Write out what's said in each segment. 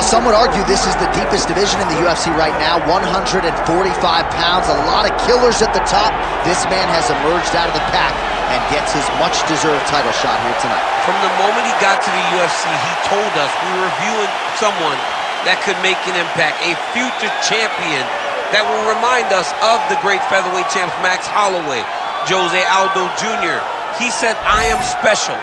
some would argue this is the deepest division in the UFC right now, 145 pounds, a lot of killers at the top. This man has emerged out of the pack and gets his much-deserved title shot here tonight. From the moment he got to the UFC, he told us we were viewing someone that could make an impact, a future champion that will remind us of the great featherweight champs Max Holloway, Jose Aldo Jr. He said, I am special.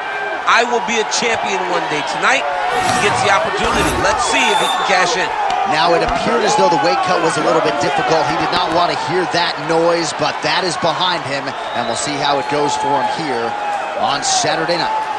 I will be a champion one day. Tonight, he gets the opportunity. Let's see if he can cash in. Now, it appeared as though the weight cut was a little bit difficult. He did not want to hear that noise, but that is behind him, and we'll see how it goes for him here on Saturday night.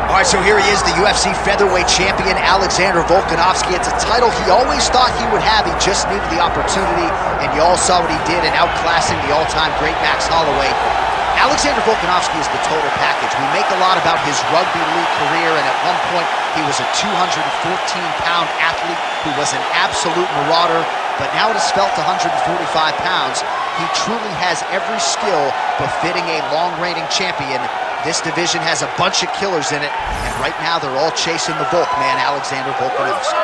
All right, so here he is, the UFC featherweight champion, Alexander Volkanovski. It's a title he always thought he would have. He just needed the opportunity, and you all saw what he did in outclassing the all-time great Max Holloway. Alexander Volkanovski is the total package. We make a lot about his rugby league career, and at one point, he was a 214-pound athlete who was an absolute marauder, but now at a svelte 145 pounds, he truly has every skill befitting a long-reigning champion. This division has a bunch of killers in it, and right now they're all chasing the Volk man, Alexander Volkanovski.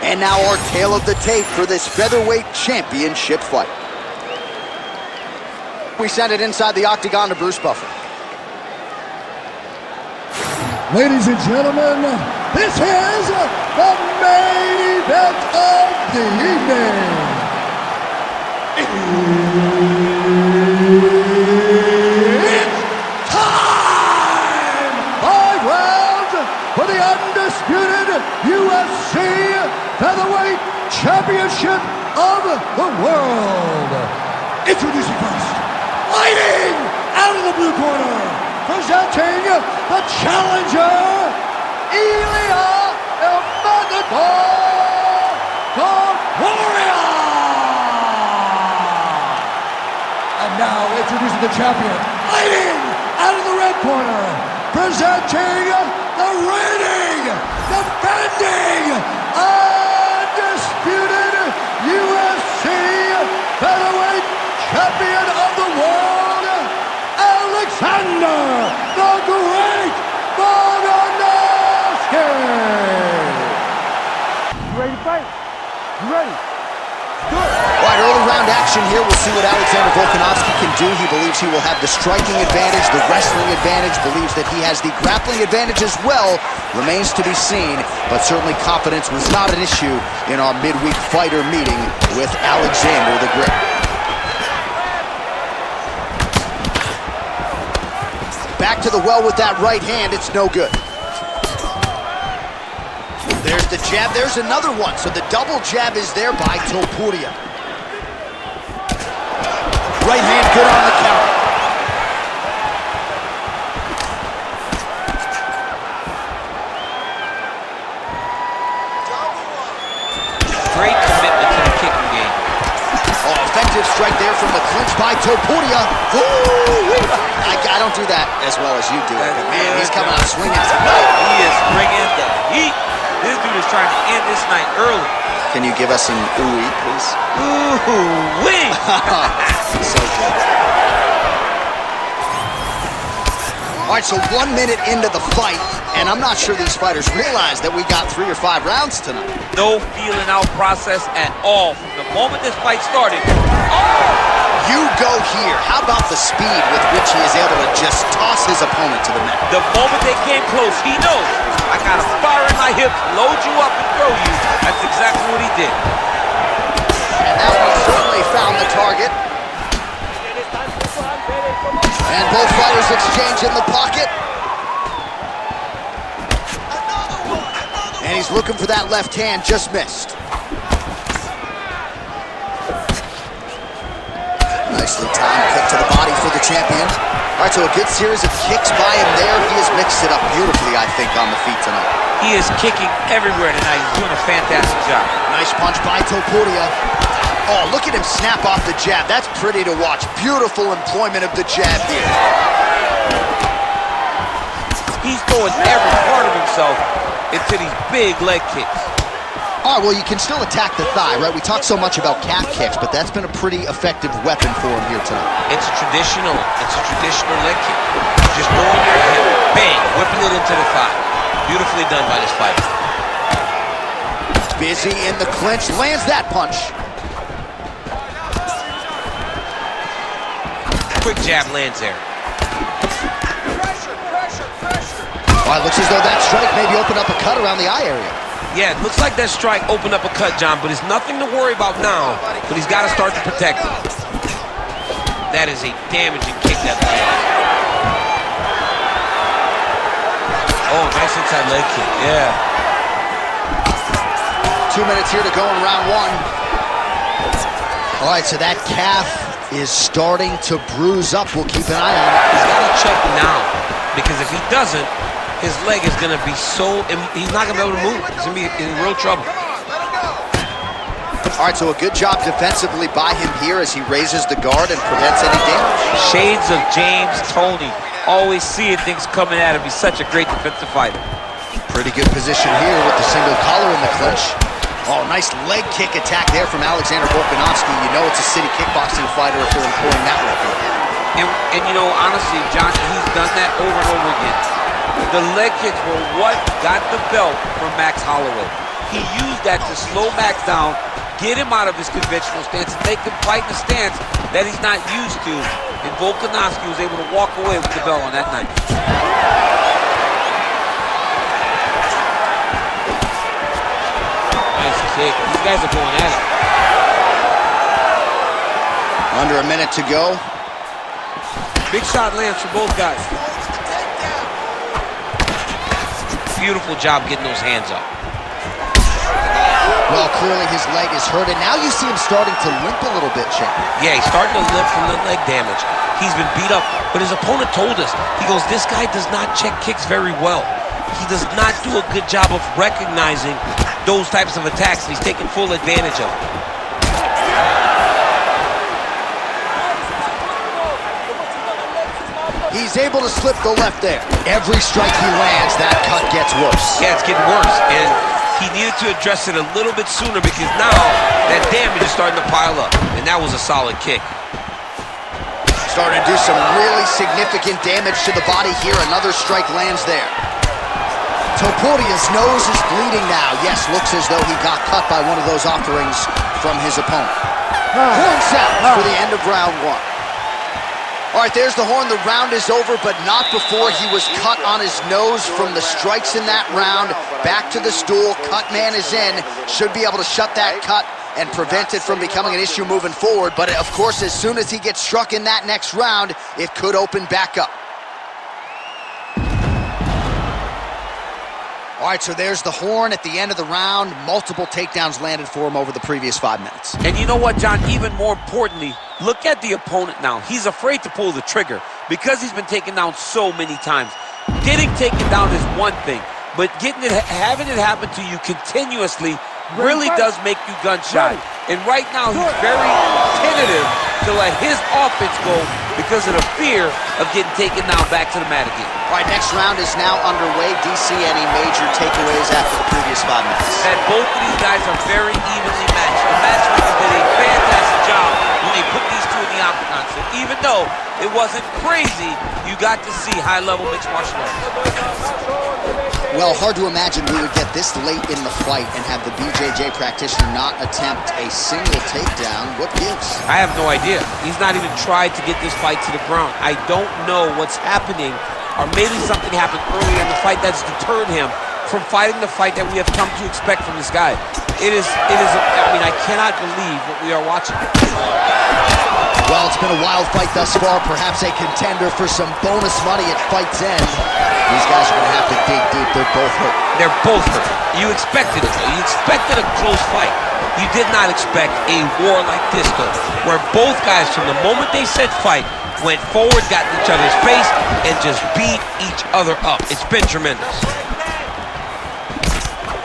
And now our tale of the tape for this featherweight championship fight. We send it inside the octagon to Bruce Buffer. Ladies and gentlemen, this is the main event of the evening. It's time! 5 rounds for the undisputed UFC Featherweight Championship of the world. Introducing first, fighting out of the blue corner, presenting the challenger, Ilia Topuria. And now introducing the champion, fighting out of the red corner, presenting the reigning, defending, undisputed UFC Featherweight Champion of the world, Alexander the Great Volkanovski. You ready to fight? You ready? Good. All right, early round action here. We'll see what Alexander Volkanovski can do. He believes he will have the striking advantage, the wrestling advantage, believes that he has the grappling advantage as well. Remains to be seen, but certainly confidence was not an issue in our midweek fighter meeting with Alexander the Great. Back to the well with that right hand. It's no good. There's the jab. There's another one. So the double jab is there by Topuria. Right hand good on the counter. Great commitment to the kicking game. Oh, effective strike there from the clinch by Topuria. I don't do that as well as you do. But man, he's coming out swinging tonight. He is bringing the heat. This dude is trying to end this night early. Can you give us an ooh-wee, please? Ooh-wee! So good. All right, so 1 minute into the fight, and I'm not sure these fighters realize that we got 3 or 5 rounds tonight. No feeling out process at all. From the moment this fight started, oh! You go here. How about the speed with which he is able to just toss his opponent to the mat? The moment they came close, he knows, I got a fire in my hips, load you up and throw you. That's exactly what he did. And that one certainly found the target. And both fighters exchange in the pocket. And he's looking for that left hand, just missed. Nicely timed kick to the body for the champion. All right, so a good series of kicks by him there. He has mixed it up beautifully, I think, on the feet tonight. He is kicking everywhere tonight. He's doing a fantastic job. Nice Nice punch by Topuria. Oh, look at him snap off the jab. That's pretty to watch. Beautiful employment of the jab here. He's throwing every part of himself into these big leg kicks. All right, well, you can still attack the thigh, right? We talk so much about calf kicks, but that's been a pretty effective weapon for him here tonight. It's a traditional leg kick. Just throwing your hip, bang, whipping it into the thigh. Beautifully done by this fighter. Busy in the clinch, lands that punch. Quick jab lands there. All right, looks as though that strike maybe opened up a cut around the eye area. Yeah, it looks like that strike opened up a cut, John, but it's nothing to worry about now, but he's got to start to protect it. That is a damaging kick that lands. Oh, nice inside leg kick, yeah. 2 minutes here to go in round one. All right, so that calf is starting to bruise up. We'll keep an eye on it. He's got to check now, because if he doesn't, his leg is going to be so, he's not going to be able to move. He's going to be in real trouble. All right, so a good job defensively by him here as he raises the guard and prevents any damage. Shades of James Toney. Always seeing things coming at him. He's such a great defensive fighter. Pretty good position here with the single collar in the clinch. Oh, nice leg kick attack there from Alexander Volkanovski. You know it's a city kickboxing fighter if they're employing that weapon. And you know, honestly, John, he's done that over and over again. The leg kicks were what got the belt from Max Holloway. He used that to slow Max down, get him out of his conventional stance, and make him fight in a stance that he's not used to. And Volkanovski was able to walk away with the belt on that night. Nice kick. These guys are going at it. Under a minute to go. Big shot lands for both guys. Beautiful job getting those hands up. Well, clearly his leg is hurt, and now you see him starting to limp a little bit, Champ. Yeah, he's starting to limp from the leg damage. He's been beat up, but his opponent told us, he goes, this guy does not check kicks very well. He does not do a good job of recognizing those types of attacks, and he's taking full advantage of it. He's able to slip the left there. Every strike he lands, that cut gets worse. Yeah, it's getting worse, and he needed to address it a little bit sooner because now that damage is starting to pile up, and that was a solid kick. Starting to do some really significant damage to the body here. Another strike lands there. Topuria's nose is bleeding now. Yes, looks as though he got cut by one of those offerings from his opponent. Horn sounds for the end of round one. All right, there's the horn. The round is over, but not before he was cut on his nose from the strikes in that round. Back to the stool. Cut man is in. Should be able to shut that cut and prevent it from becoming an issue moving forward. But, of course, as soon as he gets struck in that next round, it could open back up. All right, so there's the horn at the end of the round. Multiple takedowns landed for him over the previous 5 minutes. And you know what, John? Even more importantly, look at the opponent now. He's afraid to pull the trigger because he's been taken down so many times. Getting taken down is one thing, but having it happen to you continuously really does make you gun shy. And right now, he's very tentative to let his offense go because of the fear of getting taken down back to the mat again. All right, next round is now underway. DC, any major takeaways after the previous 5 minutes? That both of these guys are very evenly matched. The matchmakers did a fantastic job when they put these two in the octagon. So even though it wasn't crazy, you got to see high-level mixed martial arts. Well, hard to imagine we would get this late in the fight and have the BJJ practitioner not attempt a single takedown. What gives? I have no idea. He's not even tried to get this fight to the ground. I don't know what's happening, or maybe something happened earlier in the fight that's deterred him from fighting the fight that we have come to expect from this guy. I mean, I cannot believe what we are watching. Well, it's been a wild fight thus far, perhaps a contender for some bonus money at fight's end. These guys are going to have to dig deep. They're both hurt. They're both hurt. You expected it, though. You expected a close fight. You did not expect a war like this, though, where both guys, from the moment they said fight, went forward, got in each other's face, and just beat each other up. It's been tremendous.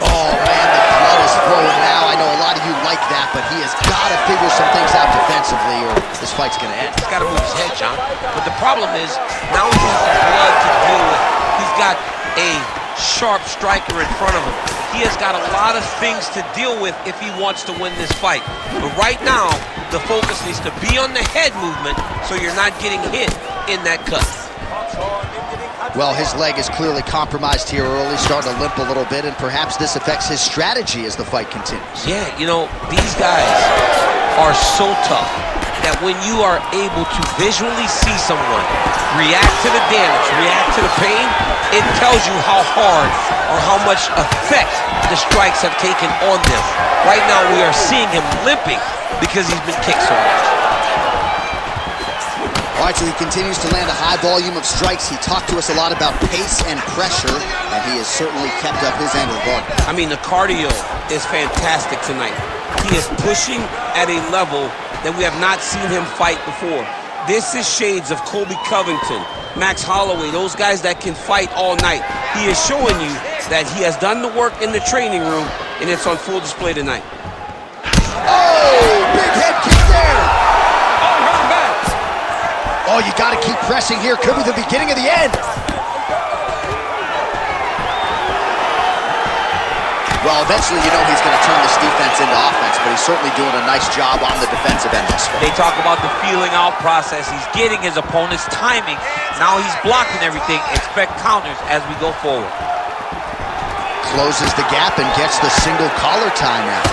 Oh, man, the blood is flowing now. I know a lot of you like that, but he has got to figure some things out defensively or this fight's going to end. He's got to move his head, John. But the problem is, now he has the blood to deal with. He's got a sharp striker in front of him. He has got a lot of things to deal with if he wants to win this fight. But right now, the focus needs to be on the head movement so you're not getting hit in that cut. Well, his leg is clearly compromised here early, starting to limp a little bit, and perhaps this affects his strategy as the fight continues. Yeah, you know, these guys are so tough that when you are able to visually see someone react to the damage, react to the pain, it tells you how hard or how much effect the strikes have taken on them. Right now, we are seeing him limping because he's been kicked so much. All right, so he continues to land a high volume of strikes. He talked to us a lot about pace and pressure, and he has certainly kept up his end of the bargain. I mean, the cardio is fantastic tonight. He is pushing at a level that we have not seen him fight before. This is shades of Colby Covington, Max Holloway, those guys that can fight all night. He is showing you that he has done the work in the training room, and it's on full display tonight. Oh, big head kick there. Oh, you got to keep pressing here. Could be the beginning of the end. Well, eventually, you know he's going to turn this defense into offense, but he's certainly doing a nice job on the defensive end this far. They talk about the feeling out process. He's getting his opponent's timing. Now he's blocking everything. Expect counters as we go forward. Closes the gap and gets the single collar tie now.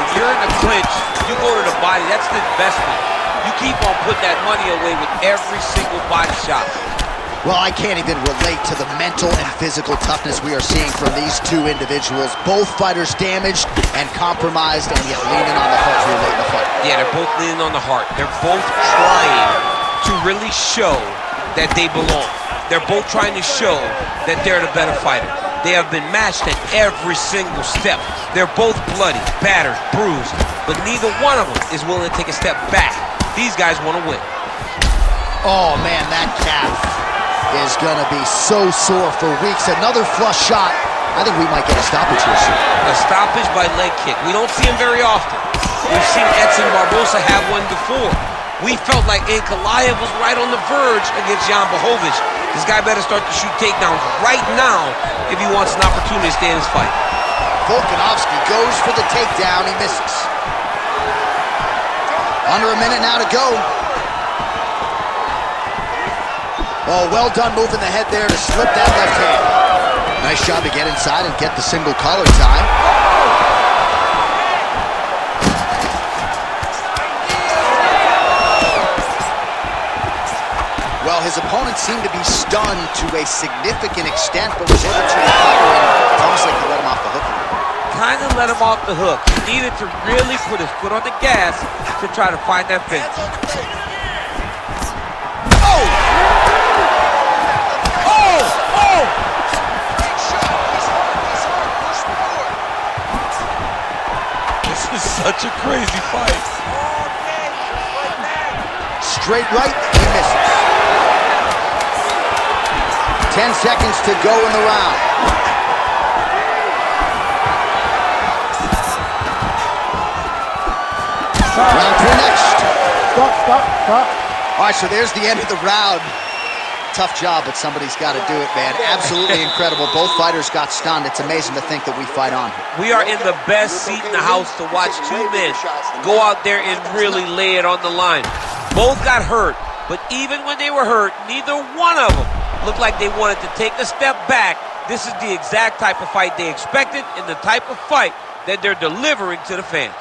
If you're in a clinch, you go to the body. That's the investment. You keep on putting that money away with every single body shot. Well, I can't even relate to the mental and physical toughness we are seeing from these two individuals. Both fighters damaged and compromised, and yet leaning on the heart here late in the fight. Yeah, they're both leaning on the heart. They're both trying to really show that they belong. They're both trying to show that they're the better fighter. They have been matched at every single step. They're both bloody, battered, bruised, but neither one of them is willing to take a step back. These guys want to win. Oh, man, that calf is going to be so sore for weeks. Another flush shot. I think we might get a stoppage here soon. A stoppage by leg kick. We don't see him very often. We've seen Edson Barbosa have one before. We felt like Ankalaev was right on the verge against Jan Blachowicz. This guy better start to shoot takedowns right now if he wants an opportunity to stay in this fight. Volkanovski goes for the takedown. He misses. Under a minute now to go. Oh, well done moving the head there to slip that left hand. Nice job to get inside and get the single collar tie. Well, his opponent seemed to be stunned to a significant extent, but was able to recover, and it's almost like he let him off the hook. Kind of let him off the hook. He needed to really put his foot on the gas to try to find that finish. Oh! Oh! Oh! This is such a crazy fight. Straight right, he misses. 10 seconds to go in the round. Round 3 next. Stop. All right, so there's the end of the round. Tough job, but somebody's got to do it, man. Absolutely incredible. Both fighters got stunned. It's amazing to think that we fight on. We are in the best seat in the house to watch two men go out there and really lay it on the line. Both got hurt, but even when they were hurt, neither one of them looked like they wanted to take a step back This is the exact type of fight they expected and the type of fight that they're delivering to the fans.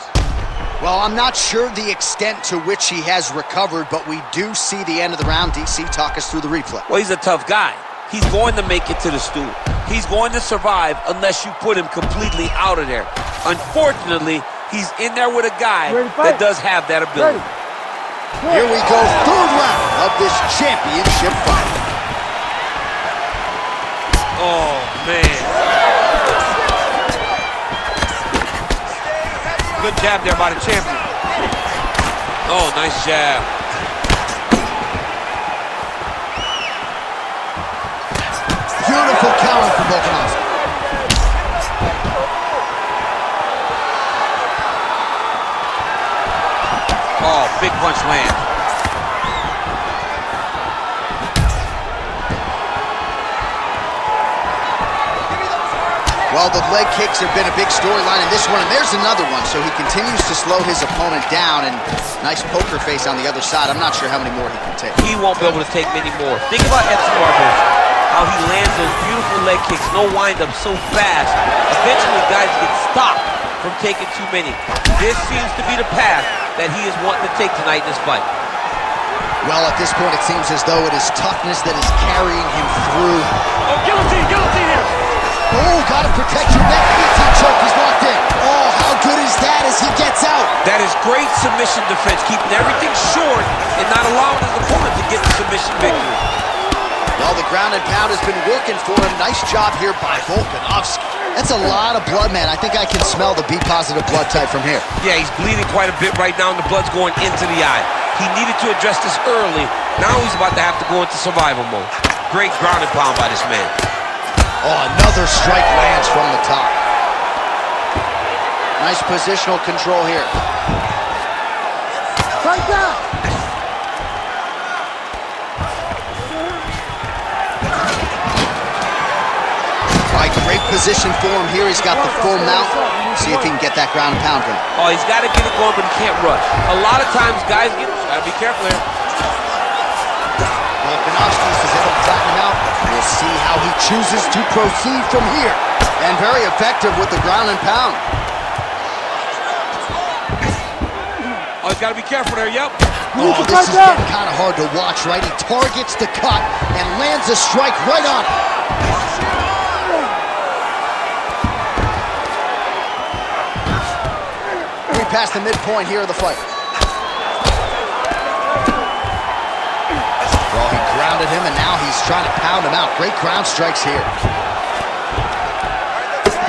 Well, I'm not sure the extent to which he has recovered, but we do see the end of the round. DC, talk us through the replay. Well, he's a tough guy. He's going to make it to the stool. He's going to survive unless you put him completely out of there. Unfortunately, he's in there with a guy that does have that ability. Here we go, third round of this championship fight. Oh, man. Good jab there by the champion. Oh, nice jab. Beautiful counter from Volkanovski. Oh, big punch lands. Well, the leg kicks have been a big storyline in this one, and there's another one. So he continues to slow his opponent down, and nice poker face on the other side. I'm not sure how many more he can take. He won't be able to take many more. Think about Edson Barboza, how he lands those beautiful leg kicks, no wind-up, so fast. Eventually, guys get stopped from taking too many. This seems to be the path that he is wanting to take tonight in this fight. Well, at this point, it seems as though it is toughness that is carrying him through. Oh, guillotine here! Oh, gotta protect your neck. Guillotine choke, he's locked in. Oh, how good is that as he gets out? That is great submission defense, keeping everything short and not allowing his opponent to get the submission victory. Well, the ground and pound has been working for him. Nice job here by Volkanovski. That's a lot of blood, man. I think I can smell the B-positive blood type from here. Yeah, he's bleeding quite a bit right now, and the blood's going into the eye. He needed to address this early. Now he's about to have to go into survival mode. Great ground and pound by this man. Oh, another strike lands from the top. Nice positional control here. Fight that! All right, great position for him here. He's got the full mount. See if he can get that ground and pound going. Oh, he's got to get it going, but he can't rush. A lot of times, guys gotta be careful here. Volkanovski is able to flatten him out. We'll see how he chooses to proceed from here. And very effective with the ground and pound. Oh, he's got to be careful there, yep. Oh, this is getting kind of hard to watch, right? He targets the cut and lands a strike right on it. We passed the midpoint here of the fight. Well, he grounded him, and now he's trying to pound him out. Great ground strikes here.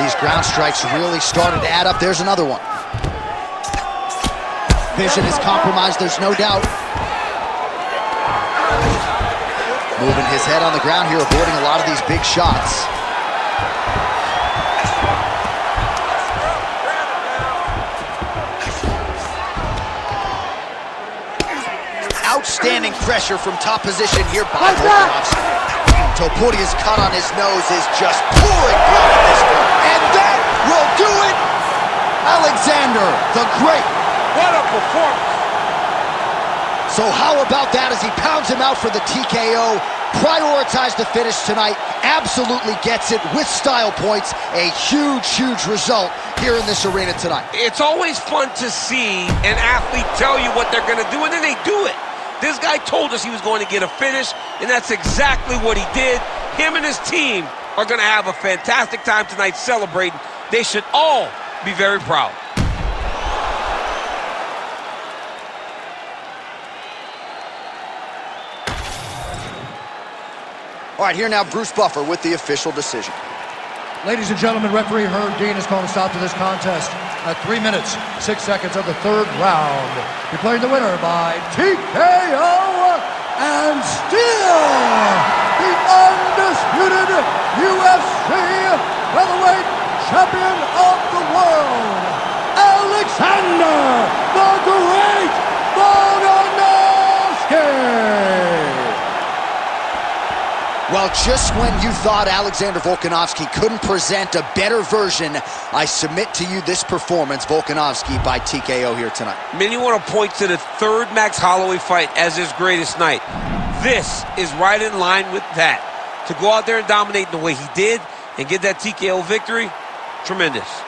These ground strikes really started to add up. There's another one. Vision is compromised, there's no doubt. Moving his head on the ground here, avoiding a lot of these big shots. Outstanding pressure from top position here by Volkanovski. Topuria's cut on his nose is just pouring blood at this point. And that will do it! Alexander the Great. What a performance! So how about that as he pounds him out for the TKO? Prioritized the finish tonight. Absolutely gets it with style points. A huge, huge result here in this arena tonight. It's always fun to see an athlete tell you what they're going to do, and then they do it. This guy told us he was going to get a finish, and that's exactly what he did. Him and his team are going to have a fantastic time tonight celebrating. They should all be very proud. All right, here now Bruce Buffer with the official decision. Ladies and gentlemen, referee Herb Dean has called a stop to this contest at 3 minutes, 6 seconds of the third round. Declaring the winner by TKO and still the undisputed UFC featherweight champion of the world, Alexander the Great Volkanovski. Well, just when you thought Alexander Volkanovski couldn't present a better version, I submit to you this performance, Volkanovski by TKO here tonight. Many want to point to the third Max Holloway fight as his greatest night. This is right in line with that. To go out there and dominate the way he did, and get that TKO victory, tremendous.